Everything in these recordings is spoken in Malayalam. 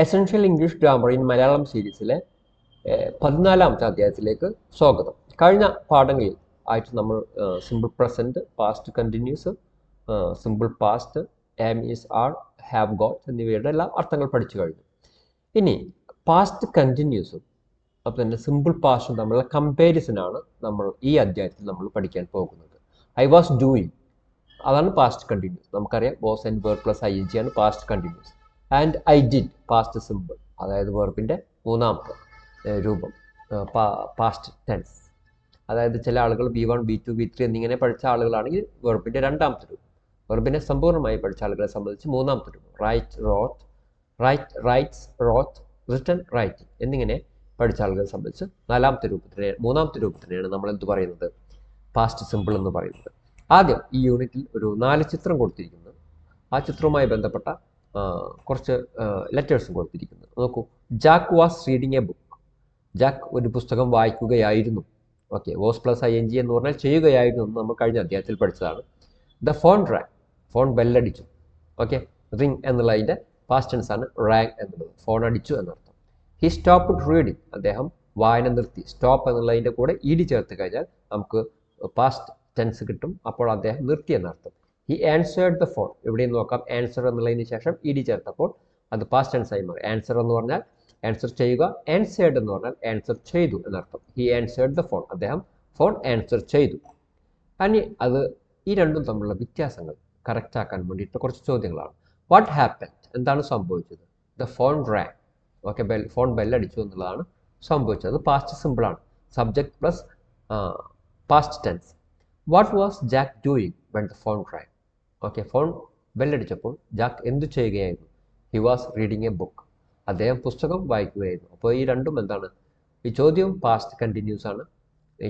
Essential English grammar in Malayalam സീരീസിലെ 14ാമത്തെ അധ്യായത്തിലേക്ക് സ്വാഗതം. കഴിഞ്ഞ പാഠങ്ങളിൽ ആയിട്ട് നമ്മൾ simple present, past continuous, simple past, am, is, are, have got എന്നിവയുടെ എല്ലാ അർത്ഥങ്ങൾ പഠിച്ചു കഴിഞ്ഞു. ഇനി പാസ്റ്റ് കണ്ടിന്യൂസും അപ്പോൾ തന്നെ സിമ്പിൾ പാസ്റ്റും തമ്മിലുള്ള കമ്പാരിസനാണ് നമ്മൾ ഈ അധ്യായത്തിൽ നമ്മൾ പഠിക്കാൻ പോകുന്നത്. ഐ വാസ് ഡൂയിങ്, അതാണ് പാസ്റ്റ് കണ്ടിന്യൂസ്. നമുക്കറിയാം was and verb plus I N G ആണ് past continuous. And I did past simple, അതായത് വെർബിൻ്റെ മൂന്നാമത്തെ രൂപം, പാസ്റ്റ് ടെൻസ്. അതായത് ചില ആളുകൾ B1, B2, B3 എന്നിങ്ങനെ പഠിച്ച ആളുകളാണെങ്കിൽ വെർബിൻ്റെ രണ്ടാമത്തെ രൂപം. വെർബിനെ സമ്പൂർണ്ണമായി പഠിച്ച ആളുകളെ സംബന്ധിച്ച് മൂന്നാമത്തെ രൂപം. Write, wrote, writes, wrote, written, writing എന്നിങ്ങനെ പഠിച്ച ആളുകളെ സംബന്ധിച്ച് മൂന്നാമത്തെ രൂപത്തിനെയാണ് നമ്മൾ എന്ത് പറയുന്നത്, പാസ്റ്റ് സിമ്പിൾ എന്ന് പറയുന്നത്. ആദ്യം ഈ യൂണിറ്റിൽ ഒരു 4 ചിത്രം കൊടുത്തിരിക്കുന്നു. ആ ചിത്രവുമായി ബന്ധപ്പെട്ട കുറച്ച് ലെറ്റേഴ്സും കൊടുത്തിരിക്കുന്നു. നോക്കൂ, Jack was reading a book. Jack ഒരു പുസ്തകം വായിക്കുകയായിരുന്നു. Okay, was plus I N G എന്ന് പറഞ്ഞാൽ ചെയ്യുകയായിരുന്നു എന്ന് നമ്മൾ കഴിഞ്ഞ അധ്യായത്തിൽ പഠിച്ചതാണ്. ദ ഫോൺ റാങ്, ഫോൺ ബെല്ലടിച്ചു. ഓക്കെ, റിങ് എന്നുള്ളതിൻ്റെ പാസ്റ്റ് ടെൻസ് ആണ് റാങ് എന്നുള്ളത്, ഫോൺ അടിച്ചു എന്നർത്ഥം. ഹി സ്റ്റോപ്പ്ഡ് റീഡിങ്, അദ്ദേഹം വായന നിർത്തി. സ്റ്റോപ്പ് എന്നുള്ളതിൻ്റെ കൂടെ ഇ ചേർത്ത് കഴിഞ്ഞാൽ നമുക്ക് പാസ്റ്റ് ടെൻസ് കിട്ടും, അപ്പോൾ അദ്ദേഹം നിർത്തി എന്നർത്ഥം. ഹി ആൻസേർഡ് ദ ഫോൺ, ഇവിടെയും നോക്കാം, ആൻസർ എന്നുള്ളതിന് ശേഷം ഇ ചേർത്തപ്പോൾ അത് പാസ്റ്റ് ടെൻസ് ആയി മാറി. ആൻസർ എന്ന് പറഞ്ഞാൽ ആൻസർ ചെയ്യുക, ആൻസേർഡ് എന്ന് പറഞ്ഞാൽ ആൻസർ ചെയ്തു എന്നർത്ഥം. ഹി ആൻസേർഡ് ദ ഫോൺ, അദ്ദേഹം ഫോൺ ആൻസർ ചെയ്തു. ഇനി അത് ഈ രണ്ടും തമ്മിലുള്ള വ്യത്യാസങ്ങൾ കറക്റ്റ് ആക്കാൻ വേണ്ടിയിട്ട് കുറച്ച് ചോദ്യങ്ങളാണ്. വാട്ട് ഹാപ്പൻഡ്, എന്താണ് സംഭവിച്ചത്? The phone rang, okay, phone ബെല്ലടിച്ചു എന്നുള്ളതാണ് സംഭവിച്ചത്. പാസ്റ്റ് സിമ്പിളാണ്, subject plus past tense. What was Jack doing when the phone rang? Okay, phone ബെല്ലടിച്ചപ്പോൾ ജാക്ക് എന്തു ചെയ്യുകയായിരുന്നു? He was reading a book, അദ്ദേഹം പുസ്തകം വായിക്കുകയായിരുന്നു. അപ്പോൾ ഈ രണ്ടും എന്താണ്? ഈ ചോദ്യവും പാസ്റ്റ് കണ്ടിന്യൂസ് ആണ്.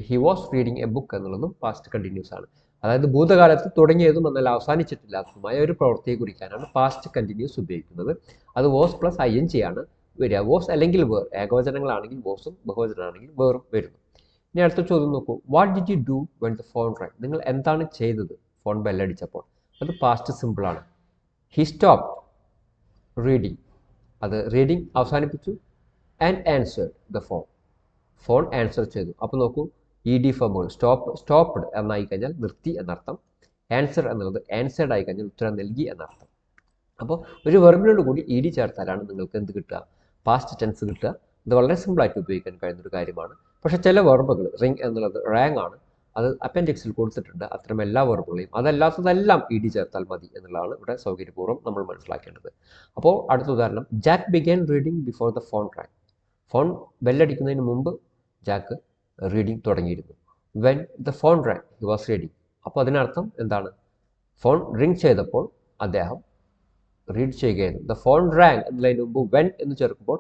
He was reading a book എന്നുള്ളതും പാസ്റ്റ് കണ്ടിന്യൂസ് ആണ്. അതായത് ഭൂതകാലത്ത് തുടങ്ങിയതും എന്നാൽ അവസാനിച്ചിട്ടില്ലാത്തതുമായ ഒരു പ്രവൃത്തിയെ കുറിക്കാനാണ് പാസ്റ്റ് കണ്ടിന്യൂസ് ഉപയോഗിക്കുന്നത്. അത് was plus I N G ആണ് വരിക. വാസ് അല്ലെങ്കിൽ വേർ, ഏകവചനങ്ങളാണെങ്കിൽ വാസും ബഹുവചനമാണെങ്കിൽ വേറും വരുന്നു. ഇനി അടുത്ത ചോദ്യം നോക്കൂ, what did you do when the phone rang? നിങ്ങൾ എന്താണ് ചെയ്തത് ഫോൺ ബെല്ലടിച്ചപ്പോൾ? അത് പാസ്റ്റ് സിമ്പിളാണ്. ഹി സ്റ്റോപ്ഡ് റീഡിങ്, അത് റീഡിങ് അവസാനിപ്പിച്ചു. And answered the phone, phone answer ചെയ്തു. അപ്പോൾ നോക്കൂ, ഇ ഡി ഫോമുകൾ സ്റ്റോപ്പ്ഡ് എന്നായി കഴിഞ്ഞാൽ നിർത്തി എന്നർത്ഥം. ആൻസർ എന്നുള്ളത് ആൻസേർഡ് ആയി കഴിഞ്ഞാൽ ഉത്തരം നൽകി എന്നർത്ഥം. അപ്പോൾ ഒരു വെർബിനോട് കൂടി ഇ ഡി ചേർത്താലാണ് നിങ്ങൾക്ക് എന്ത് കിട്ടുക, പാസ്റ്റ് ടെൻസ് കിട്ടുക. ഇത് വളരെ സിമ്പിളായിട്ട് ഉപയോഗിക്കാൻ കഴിയുന്നൊരു കാര്യമാണ്. പക്ഷേ ചില വെർബുകൾ, റിങ് എന്നുള്ളത് റാങ് ആണ്, അത് അപ്പൻഡിക്സിൽ കൊടുത്തിട്ടുണ്ട്. അത്തരം എല്ലാ വെർബുകളെയും, അതല്ലാത്തതെല്ലാം ഇ ഡി ചേർത്താൽ മതി എന്നുള്ളതാണ് ഇവിടെ സൗകര്യപൂർവ്വം നമ്മൾ മനസ്സിലാക്കേണ്ടത്. അപ്പോൾ അടുത്ത ഉദാഹരണം, Jack began reading before the phone rang. Phone ബെല്ലടിക്കുന്നതിന് മുമ്പ് ജാക്ക് റീഡിങ് തുടങ്ങിയിരുന്നു. When the phone rang he was reading. അപ്പോൾ അതിനർത്ഥം എന്താണ്? ഫോൺ റിങ് ചെയ്തപ്പോൾ അദ്ദേഹം റീഡ് ചെയ്യുകയായിരുന്നു. ദ ഫോൺ റാങ് എന്നതിന് മുമ്പ് വെൻ എന്ന് ചേർക്കുമ്പോൾ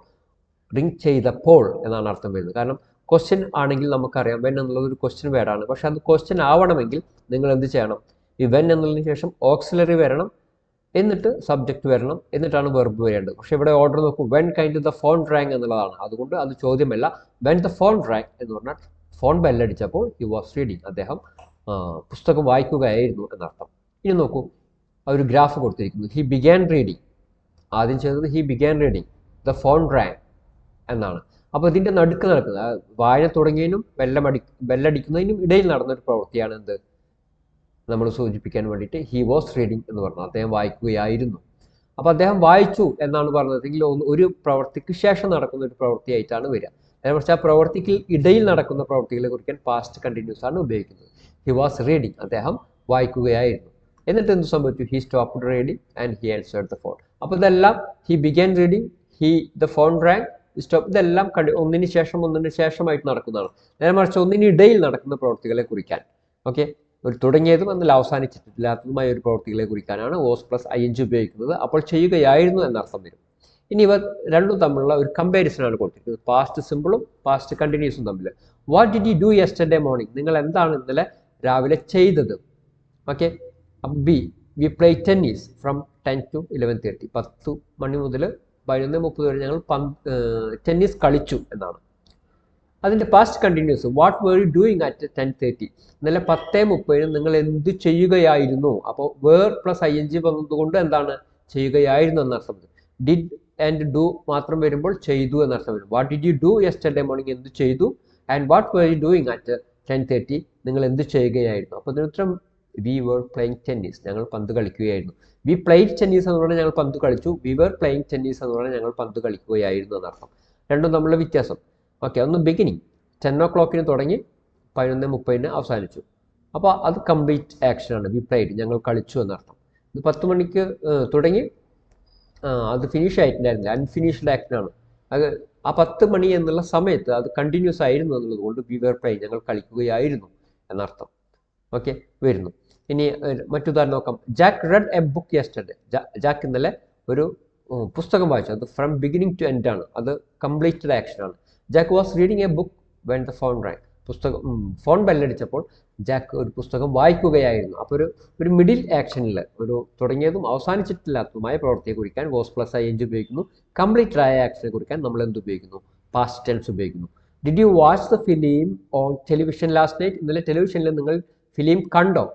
റിങ് ചെയ്തപ്പോൾ എന്നാണ് അർത്ഥം വരുന്നത്. കാരണം ക്വസ്റ്റ്യൻ ആണെങ്കിൽ നമുക്കറിയാം വെൻ എന്നുള്ളത് ഒരു ക്വസ്റ്റ്യൻ വേർഡാണ്. പക്ഷെ അത് ക്വസ്റ്റ്യൻ ആവണമെങ്കിൽ നിങ്ങൾ എന്ത് ചെയ്യണം? ഈ വെൻ എന്നതിന് ശേഷം ഓക്സിലറി വരണം, എന്നിട്ട് സബ്ജക്റ്റ് വരണം, എന്നിട്ടാണ് വെർബ് വരേണ്ടത്. പക്ഷേ ഇവിടെ ഓർഡർ നോക്കൂ, when kind the phone rang എന്നുള്ളതാണ്. അതുകൊണ്ട് അത് ചോദ്യമല്ല. വെൻ ദ ഫോൺ റാങ് എന്ന് പറഞ്ഞാൽ ഫോൺ ബെല്ലടിച്ചപ്പോൾ ഹി വാസ് റീഡിങ്, അദ്ദേഹം പുസ്തകം വായിക്കുകയായിരുന്നു എന്നർത്ഥം. ഇനി നോക്കൂ, ഒരു ഗ്രാഫ് കൊടുത്തിരിക്കുന്നു. ഹി ബിഗാൻ റീഡിങ്, ആദ്യം ചെയ്തത് he began reading, the phone rang എന്നാണ്. അപ്പോൾ ഇതിൻ്റെ നടുക്ക് നടക്കുന്നത്, വായന തുടങ്ങിയതിനും ബെല്ലടിക്കുന്നതിനും ഇടയിൽ നടന്നൊരു പ്രവൃത്തിയാണ് എന്ത് നമ്മൾ സൂചിപ്പിക്കാൻ വേണ്ടിയിട്ട് ഹി വാസ് റീഡിങ് എന്ന് പറഞ്ഞു. അദ്ദേഹം വായിക്കുകയായിരുന്നു. അപ്പോൾ അദ്ദേഹം വായിച്ചു എന്നാണ് പറഞ്ഞതെങ്കിൽ ഒരു പ്രവൃത്തിക്ക് ശേഷം നടക്കുന്ന ഒരു പ്രവൃത്തിയായിട്ടാണ് വരിക. അതിനെക്കുറിച്ച് ആ പ്രവൃത്തിക്ക് ഇടയിൽ നടക്കുന്ന പ്രവൃത്തികളെ കുറിക്കാൻ പാസ്റ്റ് കണ്ടിന്യൂസ് ആണ് ഉപയോഗിക്കുന്നത്. ഹി വാസ് റീഡിങ്, അദ്ദേഹം വായിക്കുകയായിരുന്നു. എന്നിട്ട് എന്ത് സംഭവിച്ചു? He stopped reading and he answered the phone. അപ്പോൾ ഇതെല്ലാം he began reading, the phone rang, stop, ഇതെല്ലാം ഒന്നിന് ശേഷമായിട്ട് നടക്കുന്നതാണ്. നേരെ മറിച്ച് ഒന്നിനിടയിൽ നടക്കുന്ന പ്രവൃത്തികളെ കുറിക്കാൻ, ഓക്കെ, ഒരു തുടങ്ങിയതും എന്നാൽ അവസാനിച്ചിട്ടില്ലാത്തതുമായ ഒരു പ്രവൃത്തികളെ കുറിക്കാനാണ് was plus I N G ഉപയോഗിക്കുന്നത്. അപ്പോൾ ചെയ്യുകയായിരുന്നു എന്നർത്ഥം വരും. ഇനി ഇവ രണ്ടും തമ്മിലുള്ള ഒരു കമ്പാരിസനാണ് കൊടുത്തിരിക്കുന്നത്, പാസ്റ്റ് സിമ്പിളും പാസ്റ്റ് കണ്ടിന്യൂസും തമ്മിൽ. What did you do yesterday morning? നിങ്ങൾ എന്താണ് ഇന്നലെ രാവിലെ ചെയ്തത്? ഓക്കെ, അപ്പം B, we play tennis from 10 to 11:30. 10 മണി മുതൽ 11:30 വരെ ഞങ്ങൾ ടെന്നീസ് കളിച്ചു എന്നാണ്. അതിൻ്റെ past continuous, what were you doing at 10:30? ഇന്നലെ 10:30 നിങ്ങൾ എന്ത് ചെയ്യുകയായിരുന്നു? അപ്പോൾ were plus I N G വന്നതുകൊണ്ട് എന്താണ് ചെയ്യുകയായിരുന്നു എന്നർത്ഥം. ഡിഡ് ആൻഡ് ഡു മാത്രം വരുമ്പോൾ ചെയ്തു എന്നർത്ഥം വരും. What did you do yesterday morning, എന്ത് ചെയ്തു. And what were you doing at 10:30, നിങ്ങൾ എന്ത് ചെയ്യുകയായിരുന്നു. അപ്പോൾ ഇതിന് ഉത്തരം വി വർ പ്ലേയിങ് ടെന്നീസ്, ഞങ്ങൾ പന്ത് കളിക്കുകയായിരുന്നു. വി പ്ലേഡ് ടെന്നീസ് എന്ന് പറഞ്ഞാൽ ഞങ്ങൾ പന്ത് കളിച്ചു. വി വർ പ്ലേയിങ് ടെന്നീസ് എന്ന് പറഞ്ഞാൽ ഞങ്ങൾ പന്ത് കളിക്കുകയായിരുന്നു എന്നർത്ഥം. രണ്ടും തമ്മിലുള്ള വ്യത്യാസം. ഓക്കെ, ഒന്ന് ബിഗിനിങ് 10 o'clock തുടങ്ങി 11:30 അവസാനിച്ചു. അപ്പോൾ അത് കംപ്ലീറ്റ് ആക്ഷനാണ്. വി പ്ലേഡ്, ഞങ്ങൾ കളിച്ചു എന്നർത്ഥം. ഇത് 10 മണിക്ക് തുടങ്ങി അത് ഫിനിഷ് ആയിട്ടുണ്ടായിരുന്നില്ല, അൺഫിനിഷ്ഡ് ആക്ഷനാണ്. അത് ആ 10 മണി എന്നുള്ള സമയത്ത് അത് കണ്ടിന്യൂസ് ആയിരുന്നു എന്നുള്ളത് കൊണ്ട് വി വർ പ്ലേയിങ്, ഞങ്ങൾ കളിക്കുകയായിരുന്നു എന്നർത്ഥം. ഓക്കെ, വരുന്നു. ഇനി മറ്റുദാഹരണം നോക്കാം. Jack red A book yesterday, Jack ഇന്നലെ ഒരു പുസ്തകം വായിച്ചു. അത് ഫ്രം ബിഗിനിങ് ടു എൻഡ് ആണ്, അത് കംപ്ലീറ്റഡ് ആക്ഷനാണ്. Jack was reading a book when the phone rang, phone ബെല്ലടിച്ചപ്പോൾ ജാക്ക് ഒരു പുസ്തകം വായിക്കുകയായിരുന്നു. അപ്പോൾ ഒരു മിഡിൽ ആക്ഷനിൽ ഒരു തുടങ്ങിയതും അവസാനിച്ചിട്ടില്ലാത്തതുമായ പ്രവൃത്തിയെ കുറിക്കാൻ വാസ് പ്ലസ് ing ഉപയോഗിക്കുന്നു. കംപ്ലീറ്റഡ് ആയ ആക്ഷനെ കുറിക്കാൻ നമ്മൾ എന്ത് ഉപയോഗിക്കുന്നു, പാസ്റ്റ് ടെൻസ് ഉപയോഗിക്കുന്നു. Did you watch the film on television last night, ഇന്നലെ ടെലിവിഷനിൽ നിങ്ങൾ ഫിലിം കണ്ടോ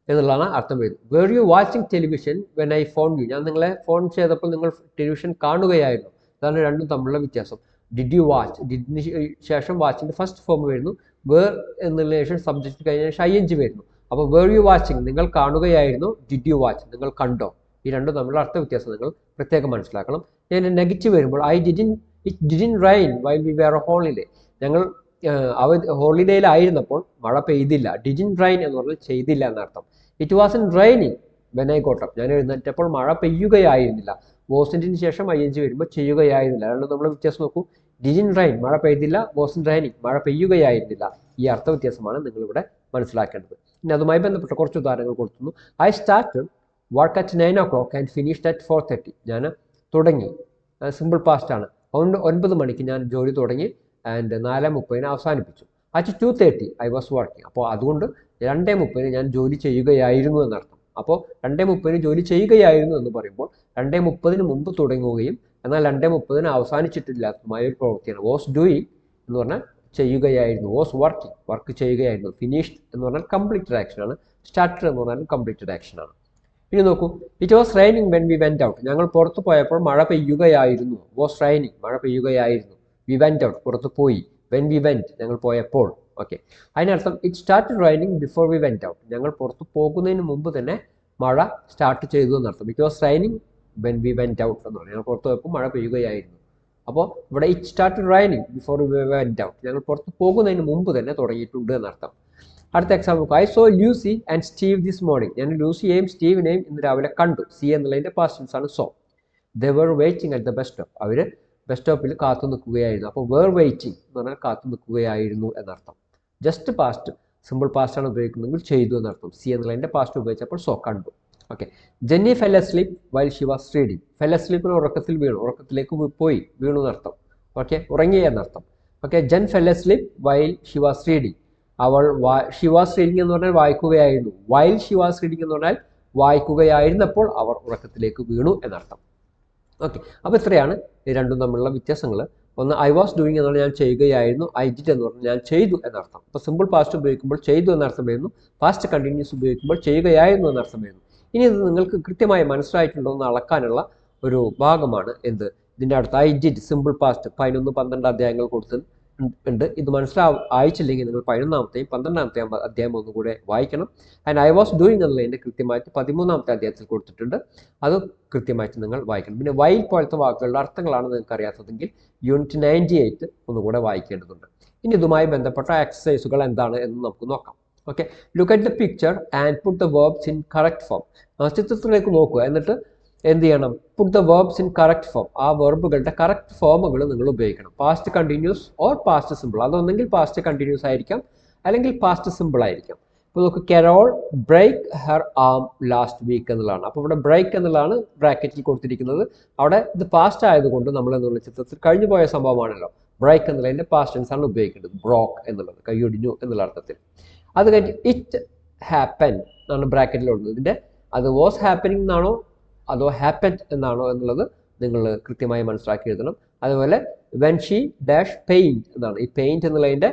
എന്നുള്ളതാണ് അർത്ഥം വരുന്നത്. Were you watching television when I phone you, ഞാൻ നിങ്ങളെ ഫോൺ ചെയ്തപ്പോൾ നിങ്ങൾ ടെലിവിഷൻ കാണുകയായിരുന്നു. അതാണ് രണ്ടും തമ്മിലുള്ള വ്യത്യാസം. ഡിഡ് യു വാച്ച്, ഡിഡിന് ശേഷം വാച്ചിൻ്റെ ഫസ്റ്റ് ഫോം വരുന്നു. വേർ എന്നുള്ള ശേഷം സബ്ജക്റ്റ് കഴിഞ്ഞ ശേഷം ing വരുന്നു. അപ്പോൾ വേർ യു വാച്ചിങ്, നിങ്ങൾ കാണുകയായിരുന്നു. ഡിഡ് യു വാച്ച്, നിങ്ങൾ കണ്ടോ. ഈ രണ്ടും തമ്മിലുള്ള അർത്ഥ വ്യത്യാസം നിങ്ങൾ പ്രത്യേകം മനസ്സിലാക്കണം. ഞാൻ നെഗറ്റീവ് വരുമ്പോൾ it didn't rain while we were on holiday, ഞങ്ങൾ ഹോളിഡേയിലായിരുന്നപ്പോൾ മഴ പെയ്തില്ല. ഡിഡിൻ റെയിൻ എന്ന് പറഞ്ഞാൽ ചെയ്തില്ല എന്നർത്ഥം. It Vasan raining when I got up, ഞാൻ എഴുന്നേറ്റപ്പോൾ മഴ പെയ്യുകയായിരുന്നില്ല. വാസിൻ്റെ ശേഷം ing വരുമ്പോൾ ചെയ്യുകയായിരുന്നില്ല. രണ്ടും നമ്മൾ വ്യത്യാസം നോക്കൂ. ഡിഡിൻ റെയിൻ, മഴ പെയ്തില്ല. വാസൻ റെയിനിങ്, മഴ പെയ്യുകയായിരുന്നില്ല. ഈ അർത്ഥ വ്യത്യാസമാണ് നിങ്ങളിവിടെ മനസ്സിലാക്കേണ്ടത്. ഇനി അതുമായി ബന്ധപ്പെട്ട കുറച്ച് ഉദാഹരണങ്ങൾ കൊടുക്കുന്നു. I started work at 9 o'clock and finished at 4:30, ഞാൻ തുടങ്ങി, സിമ്പിൾ പാസ്റ്റ് ആണ്. അതുകൊണ്ട് 9 മണിക്ക് ഞാൻ ജോലി തുടങ്ങി ആൻഡ് 4:30 അവസാനിപ്പിച്ചു. അറ്റ് 2:30 ഐ വാസ് വർക്കിംഗ്, അപ്പോൾ അതുകൊണ്ട് 2:30 ഞാൻ ജോലി ചെയ്യുകയായിരുന്നു എന്നർത്ഥം. അപ്പോൾ 2:30 ജോലി ചെയ്യുകയായിരുന്നു എന്ന് പറയുമ്പോൾ 2:30 മുമ്പ് തുടങ്ങുകയും എന്നാൽ 2:30 അവസാനിച്ചിട്ടില്ലാത്തതുമായ ഒരു പ്രവൃത്തിയാണ്. വാസ് ഡൂയിങ് എന്ന് പറഞ്ഞാൽ ചെയ്യുകയായിരുന്നു. വാസ് വർക്കിംഗ്, വർക്ക് ചെയ്യുകയായിരുന്നു. ഫിനിഷ്ഡ് എന്ന് പറഞ്ഞാൽ കംപ്ലീറ്റഡ് ആക്ഷനാണ്. സ്റ്റാർട്ടഡ് എന്ന് പറഞ്ഞാൽ കംപ്ലീറ്റഡ് ആക്ഷനാണ്. ഇനി നോക്കൂ. It was raining when we went out, ഞങ്ങൾ പുറത്ത് പോയപ്പോൾ മഴ പെയ്യുകയായിരുന്നു. വാസ് റെയിനിങ്, മഴ പെയ്യുകയായിരുന്നു. വി വെന്റ് ഔട്ട്, പുറത്ത് പോയി. വെൻ വി വെന്റ്, ഞങ്ങൾ പോയപ്പോൾ. ഓക്കെ, അതിനർത്ഥം it started raining before we went out, ഞങ്ങൾ പുറത്ത് പോകുന്നതിന് മുമ്പ് തന്നെ മഴ സ്റ്റാർട്ട് ചെയ്തു എന്നർത്ഥം. It was raining when we went out എന്ന് പറഞ്ഞാൽ ഞങ്ങൾ പുറത്ത് പോയപ്പോൾ മഴ പെയ്യുകയായിരുന്നു. അപ്പോൾ ഇവിടെ it started raining before we went out, ഞങ്ങൾ പുറത്ത് പോകുന്നതിന് മുമ്പ് തന്നെ തുടങ്ങിയിട്ടുണ്ട് എന്നർത്ഥം. അടുത്ത എക്സാമ്പിൾ നോക്കുക. I saw Lucy and Steve this morning, ഞാൻ ലൂസിയെയും സ്റ്റീവിനെയും ഇന്ന് രാവിലെ കണ്ടു. സി എന്നുള്ളതിൻ്റെ പാസ്റ്റ് ടെൻസ് ആണ് saw. They were waiting at the bus stop, അവർ ബസ് സ്റ്റോപ്പിൽ കാത്തു നിൽക്കുകയായിരുന്നു. അപ്പോൾ വേർ വെയിറ്റിംഗ് എന്ന് പറഞ്ഞാൽ കാത്തു നിൽക്കുകയായിരുന്നു എന്നർത്ഥം. ജസ്റ്റ് പാസ്റ്റ് സിമ്പിൾ പാസ്റ്റ് ആണ് ഉപയോഗിക്കുന്നതെങ്കിൽ ചെയ്തു എന്നർത്ഥം. സി എന്നുള്ളതിൻ്റെ പാസ്റ്റ് ഉപയോഗിച്ചപ്പോൾ സോ, കണ്ടു. Okay, Jenny fell asleep while she was reading, fell അസ്ലീപ്പിന് ഉറക്കത്തിൽ വീണു, ഉറക്കത്തിലേക്ക് പോയി, വീണു എന്നർത്ഥം. ഓക്കെ, ഉറങ്ങി എന്നർത്ഥം. Okay, Jen fell asleep while she was reading, അവൾ ഷി വാസ് റീഡിങ് എന്ന് പറഞ്ഞാൽ വായിക്കുകയായിരുന്നു. വൈൽ ഷി വാസ് റീഡിങ് എന്ന് പറഞ്ഞാൽ വായിക്കുകയായിരുന്നപ്പോൾ അവർ ഉറക്കത്തിലേക്ക് വീണു എന്നർത്ഥം. ഓക്കെ, അപ്പോൾ ഇത്രയാണ് ഈ രണ്ടും തമ്മിലുള്ള വ്യത്യാസങ്ങൾ. ഒന്ന് ഐ വാസ് ഡൂയിങ് എന്ന് പറഞ്ഞാൽ ഞാൻ ചെയ്യുകയായിരുന്നു. ഐ ഡിഡ് എന്ന് പറഞ്ഞാൽ ഞാൻ ചെയ്തു എന്നർത്ഥം. അപ്പോൾ സിമ്പിൾ പാസ്റ്റ് ഉപയോഗിക്കുമ്പോൾ ചെയ്തു എന്നർത്ഥം വരുന്നു. പാസ്റ്റ് കണ്ടിന്യൂസ് ഉപയോഗിക്കുമ്പോൾ ചെയ്യുകയായിരുന്നു എന്നർത്ഥം വരുന്നു. ഇനി ഇത് നിങ്ങൾക്ക് കൃത്യമായി മനസ്സിലായിട്ടുണ്ടോ എന്ന് അളക്കാനുള്ള ഒരു ഭാഗമാണ് എന്ത്, ഇതിൻ്റെ അടുത്ത് ഐ ഡിഡ് സിമ്പിൾ പാസ്റ്റ് 11, 12 അധ്യായങ്ങൾ കൊടുത്തിട്ടുണ്ട്. ഇത് അയച്ചില്ലെങ്കിൽ നിങ്ങൾ 11ാമത്തെയും 12ാമത്തെയും അധ്യായം ഒന്നുകൂടെ വായിക്കണം. ആൻഡ് ഐ വാസ് ഡൂയിങ് എന്നുള്ളതിൻ്റെ കൃത്യമായിട്ട് 13ാമത്തെ അധ്യായത്തിൽ കൊടുത്തിട്ടുണ്ട്. അത് കൃത്യമായിട്ട് നിങ്ങൾ വായിക്കണം. പിന്നെ വൈൽ പോലത്തെ വാക്കുകളുടെ അർത്ഥങ്ങളാണ് നിങ്ങൾക്ക് അറിയാത്തതെങ്കിൽ യൂണിറ്റ് 98 ഒന്നുകൂടെ വായിക്കേണ്ടതുണ്ട്. ഇനി ഇതുമായി ബന്ധപ്പെട്ട എക്സസൈസുകൾ എന്താണ് എന്ന് നമുക്ക് നോക്കാം. Okay, look at the picture and put the verbs in correct form. ചിത്രത്തിലേക്ക് നോക്കുക, എന്നിട്ട് എന്ത് ചെയ്യണം, put the verbs in correct form. ആ വെർബുകളുടെ കറക്റ്റ് ഫോമുകൾ നിങ്ങൾ ഉപയോഗിക്കണം. Past continuous or past simple, അതൊന്നെങ്കിൽ പാസ്റ്റ് കണ്ടിന്യൂസ് ആയിരിക്കാം അല്ലെങ്കിൽ പാസ്റ്റ് സിമ്പിൾ ആയിരിക്കാം. ഇപ്പോൾ നമുക്ക് Carol break her arm last week എന്നുള്ളതാണ്. അപ്പോൾ ഇവിടെ ബ്രേക്ക് എന്നുള്ളതാണ് ബ്രാക്കറ്റിൽ കൊടുത്തിരിക്കുന്നത്. അവിടെ ഇത് പാസ്റ്റ് ആയതുകൊണ്ട് നമ്മൾ എന്നുള്ള ചിത്രത്തിൽ കഴിഞ്ഞു പോയ സംഭവമാണല്ലോ. ബ്രേക്ക് എന്നുള്ളതിൻ്റെ പാസ്റ്റ് ടെൻസ് ആണ് ഉപയോഗിക്കേണ്ടത്. ബ്രോക്ക് എന്നുള്ളത് കൈയൊടിഞ്ഞു എന്നുള്ള അർത്ഥത്തിൽ. അത് കഴിഞ്ഞ് ഇറ്റ് ഹാപ്പൻ എന്നാണ് ബ്രാക്കറ്റിൽ ഉള്ളത്. ഇതിൻ്റെ അത് വാസ് ഹാപ്പനിങ് എന്നാണോ അതോ ഹാപ്പൻ എന്നാണോ എന്നുള്ളത് നിങ്ങൾ കൃത്യമായി മനസ്സിലാക്കി എഴുതണം. അതുപോലെ വെൻ ഷീ ഡാഷ് പെയിൻറ്റ് എന്നാണ്. ഈ പെയിൻറ്റ് എന്നുള്ളതിൻ്റെ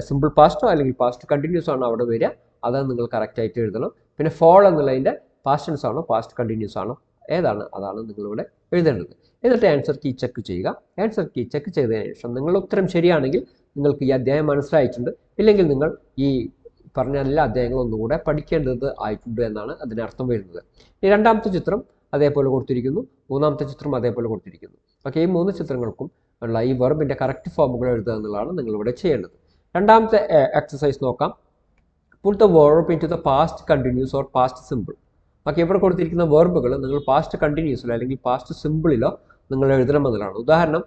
സിമ്പിൾ പാസ്റ്റോ അല്ലെങ്കിൽ പാസ്റ്റ് കണ്ടിന്യൂസ് ആണോ അവിടെ വരിക, അത് നിങ്ങൾ കറക്റ്റായിട്ട് എഴുതണം. പിന്നെ ഫോൾ എന്നുള്ളതിൻ്റെ പാസ്റ്റ് ടെൻസ് ആണോ പാസ്റ്റ് കണ്ടിന്യൂസ് ആണോ ഏതാണ്, അതാണ് നിങ്ങളിവിടെ എഴുതേണ്ടത്. എന്നിട്ട് ആൻസർ കീ ചെക്ക് ചെയ്യുക. ആൻസർ കീ ചെക്ക് ചെയ്തതിന് ശേഷം നിങ്ങളുടെ ഉത്തരം ശരിയാണെങ്കിൽ നിങ്ങൾക്ക് ഈ അധ്യായം മനസ്സിലായിട്ടുണ്ട്, ഇല്ലെങ്കിൽ നിങ്ങൾ ഈ പറഞ്ഞ എല്ലാ അധ്യായങ്ങളും ഒന്നുകൂടെ പഠിക്കേണ്ടത് ആയിട്ടുണ്ട് എന്നാണ് അതിനർത്ഥം വരുന്നത്. ഈ രണ്ടാമത്തെ ചിത്രം അതേപോലെ കൊടുത്തിരിക്കുന്നു, മൂന്നാമത്തെ ചിത്രം അതേപോലെ കൊടുത്തിരിക്കുന്നു. ഓക്കെ, ഈ 3 ചിത്രങ്ങൾക്കും ഉള്ള ഈ വെർബിൻ്റെ കറക്റ്റ് ഫോമുകൾ എഴുതുക എന്നുള്ളതാണ് നിങ്ങളിവിടെ ചെയ്യേണ്ടത്. രണ്ടാമത്തെ എക്സസൈസ് നോക്കാം. Put the verb into the past continuous or past simple. Okay, ഇവിടെ കൊടുത്തിരിക്കുന്ന വെർബുകൾ നിങ്ങൾ പാസ്റ്റ് കണ്ടിന്യൂസിലോ അല്ലെങ്കിൽ പാസ്റ്റ് സിമ്പിളിലോ നിങ്ങൾ എഴുതണമെന്നതാണ്. ഉദാഹരണം,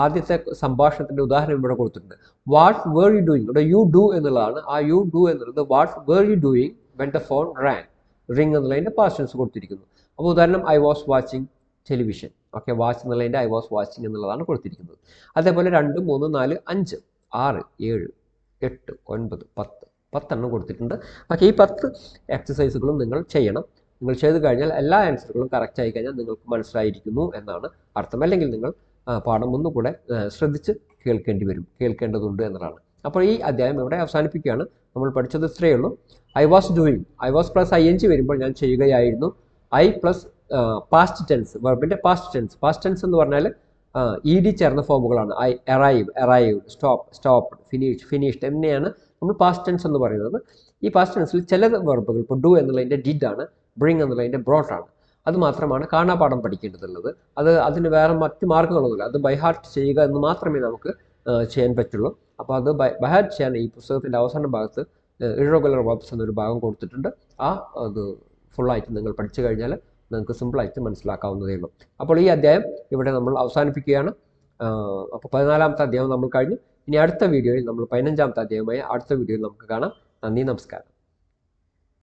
ആദ്യത്തെ സംഭാഷണത്തിൻ്റെ ഉദാഹരണം ഇവിടെ കൊടുത്തിട്ടുണ്ട്. വാട്ട് വേർ യു ഡൂയിങ്, ഇവിടെ യു ഡു എന്നുള്ളതാണ്. ആ യു ഡു എന്നുള്ളത് what were you doing when the phone rang, ring എന്നുള്ളതിൻ്റെ പാസ്റ്റ് ടെൻസ് കൊടുത്തിരിക്കുന്നു. അപ്പോൾ ഉദാഹരണം, I was watching television. Okay, watch എന്നുള്ളതിൻ്റെ ഐ വാസ് വാച്ചിങ് എന്നുള്ളതാണ് കൊടുത്തിരിക്കുന്നത്. അതേപോലെ 2, 3, 4, 5, 6, 7, 8, 9, 10 കൊടുത്തിട്ടുണ്ട്. ഓക്കെ, ഈ 10 എക്സസൈസുകളും നിങ്ങൾ ചെയ്യണം. നിങ്ങൾ ചെയ്ത് കഴിഞ്ഞാൽ എല്ലാ ആൻസറുകളും കറക്റ്റ് ആയി കഴിഞ്ഞാൽ നിങ്ങൾക്ക് മനസ്സിലായിരിക്കുന്നു എന്നാണ് അർത്ഥം. അല്ലെങ്കിൽ നിങ്ങൾ പാഠം ഒന്നുകൂടെ ശ്രദ്ധിച്ച് കേൾക്കേണ്ടതുണ്ട് എന്നതാണ്. അപ്പോൾ ഈ അധ്യായം ഇവിടെ അവസാനിപ്പിക്കുകയാണ്. നമ്മൾ പഠിച്ചത് ഇത്രയേ ഉള്ളൂ. I was doing, I was plus ing വരുമ്പോൾ ഞാൻ ചെയ്യുകയായിരുന്നു. ഐ പ്ലസ് പാസ്റ്റ് ടെൻസ്, വെർബിൻ്റെ പാസ്റ്റ് ടെൻസ് എന്ന് പറഞ്ഞാൽ ED ചേർന്ന ഫോമുകളാണ്. ഐ അറൈവ്ഡ്, സ്റ്റോപ്ഡ്, ഫിനിഷ്ഡ് എന്നിവയാണ് നമ്മൾ പാസ്റ്റ് ടെൻസ് എന്ന് പറയുന്നത്. ഈ പാസ്റ്റ് ടെൻസിൽ ചില വെർബുകൾ, ഇപ്പോൾ ഡു എന്നുള്ളതിൻ്റെ ഡിഡ് ആണ്, ബ്രിങ് എന്നുള്ളതിൻ്റെ ബ്രോട്ട് ആണ്. അത് മാത്രമാണ് കാണാപാഠം പഠിക്കേണ്ടതുള്ളത്. അതിന് വേറെ മറ്റ് മാർഗ്ഗങ്ങളൊന്നുമില്ല. അത് ബൈഹാർട്ട് ചെയ്യുക എന്ന് മാത്രമേ നമുക്ക് ചെയ്യാൻ പറ്റുള്ളൂ. അപ്പോൾ അത് ബൈഹാർട്ട് ചെയ്യാൻ ഈ പുസ്തകത്തിൻ്റെ അവസാന ഭാഗത്ത് ഇറഗുലർ വെർബ്സ് എന്നൊരു ഭാഗം കൊടുത്തിട്ടുണ്ട്. അത് ഫുള്ളായിട്ട് നിങ്ങൾ പഠിച്ചു കഴിഞ്ഞാൽ നിങ്ങൾക്ക് സിമ്പിളായിട്ട് മനസ്സിലാക്കാവുന്നതേ ഉള്ളൂ. അപ്പോൾ ഈ അധ്യായം ഇവിടെ നമ്മൾ അവസാനിപ്പിക്കുകയാണ്. അപ്പോൾ 14ാമത്തെ അധ്യായം നമ്മൾ കഴിഞ്ഞു. ഇനി അടുത്ത വീഡിയോയിൽ നമ്മൾ 15ാമത്തെ അധ്യായമായ അടുത്ത വീഡിയോയിൽ നമുക്ക് കാണാം. നന്ദി, നമസ്കാരം.